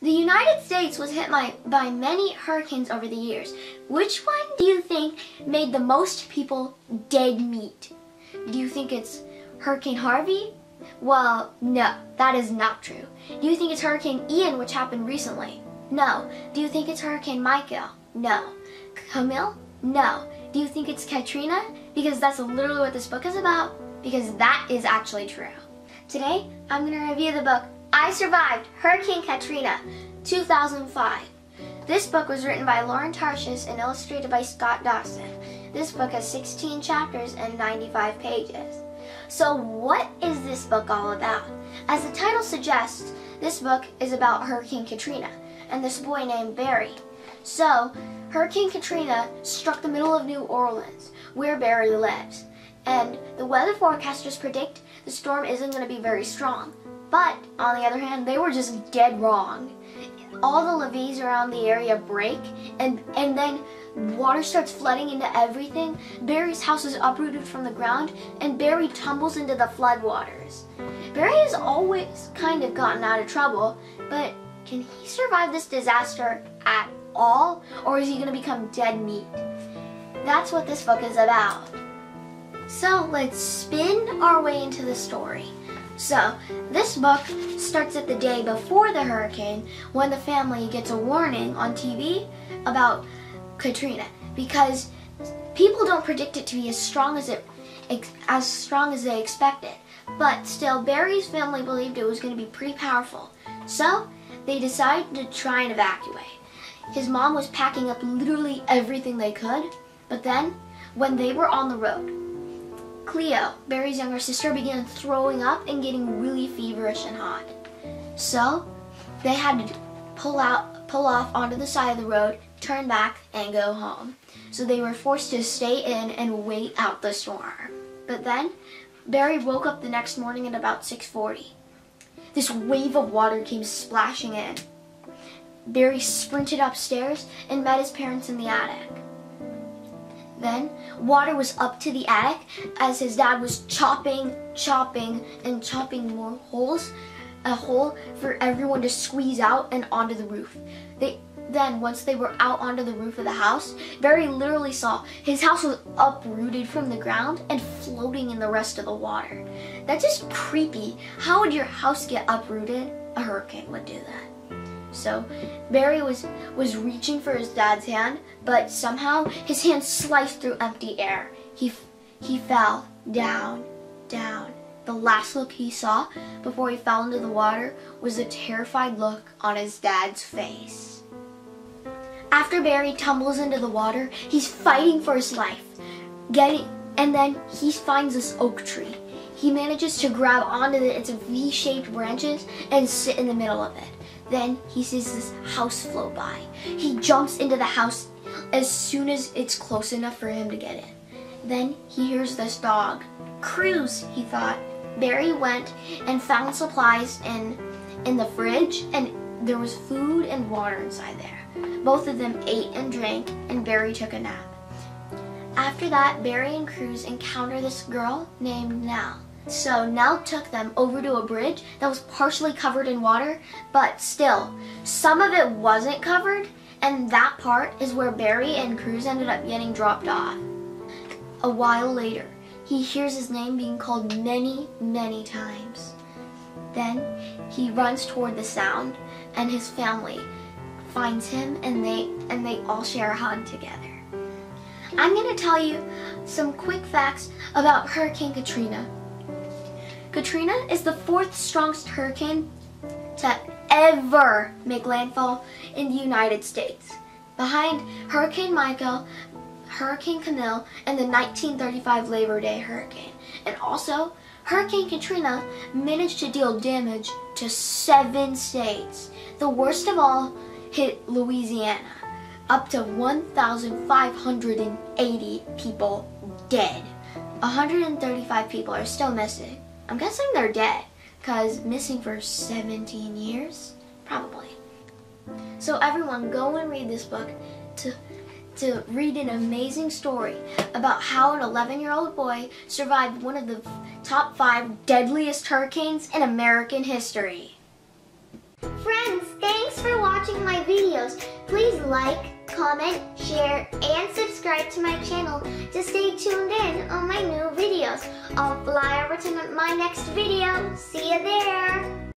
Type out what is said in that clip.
The United States was hit by many hurricanes over the years. Which one do you think made the most people dead meat? Do you think it's Hurricane Harvey? Well, no, that is not true. Do you think it's Hurricane Ian, which happened recently? No. Do you think it's Hurricane Michael? No. Camille? No. Do you think it's Katrina? Because that's literally what this book is about, because that is actually true. Today, I'm going to review the book I Survived Hurricane Katrina, 2005. This book was written by Tarshis and illustrated by Dawson. This book has 16 chapters and 95 pages. So what is this book all about? As the title suggests, this book is about Hurricane Katrina and this boy named Barry. So, Hurricane Katrina struck the middle of New Orleans, where Barry lives. And the weather forecasters predict the storm isn't going to be very strong. But, on the other hand, they were just dead wrong. All the levees around the area break, and then water starts flooding into everything. Barry's house is uprooted from the ground, and Barry tumbles into the floodwaters. Barry has always kind of gotten out of trouble, but can he survive this disaster at all, or is he going to become dead meat? That's what this book is about. So let's spin our way into the story. So, this book starts at the day before the hurricane, when the family gets a warning on TV about Katrina, because people don't predict it to be as strong as they expected. But still, Barry's family believed it was going to be pretty powerful. So, they decided to try and evacuate. His mom was packing up literally everything they could, but then, when they were on the road, Cleo, Barry's younger sister, began throwing up and getting really feverish and hot. So, they had to pull off onto the side of the road, turn back, and go home. So they were forced to stay in and wait out the storm. But then, Barry woke up the next morning at about 6:40. This wave of water came splashing in. Barry sprinted upstairs and met his parents in the attic. Then, water was up to the attic as his dad was chopping more holes, a hole for everyone to squeeze out and onto the roof. Then, once they were out onto the roof of the house, Barry literally saw his house was uprooted from the ground and floating in the rest of the water. That's just creepy. How would your house get uprooted? A hurricane would do that. So, Barry was reaching for his dad's hand, but somehow his hand sliced through empty air. He fell down. The last look he saw before he fell into the water was a terrified look on his dad's face. After Barry tumbles into the water, he's fighting for his life. And then he finds this oak tree. He manages to grab onto its V-shaped branches and sit in the middle of it. Then he sees this house float by. He jumps into the house as soon as it's close enough for him to get in. Then he hears this dog. Cruz, he thought. Barry went and found supplies in the fridge, and there was food and water inside there. Both of them ate and drank, and Barry took a nap. After that, Barry and Cruz encounter this girl named Nell. So Nell took them over to a bridge that was partially covered in water, but still, some of it wasn't covered, and that part is where Barry and Cruz ended up getting dropped off. A while later, he hears his name being called many times. Then he runs toward the sound, and his family finds him, and they all share a hug together. I'm going to tell you some quick facts about Hurricane Katrina. Katrina is the 4th strongest hurricane to ever make landfall in the United States, behind Hurricane Michael, Hurricane Camille, and the 1935 Labor Day hurricane. And also, Hurricane Katrina managed to deal damage to 7 states. The worst of all hit Louisiana, up to 1,580 people dead. 135 people are still missing. I'm guessing they're dead, because missing for 17 years? Probably. So everyone, go and read this book to read an amazing story about how an 11-year-old boy survived one of the top 5 deadliest hurricanes in American history. Friends, thanks for watching my videos. Please like, comment, share, and subscribe to my channel to stay tuned in on my new videos. I'll fly over to my next video. See you there.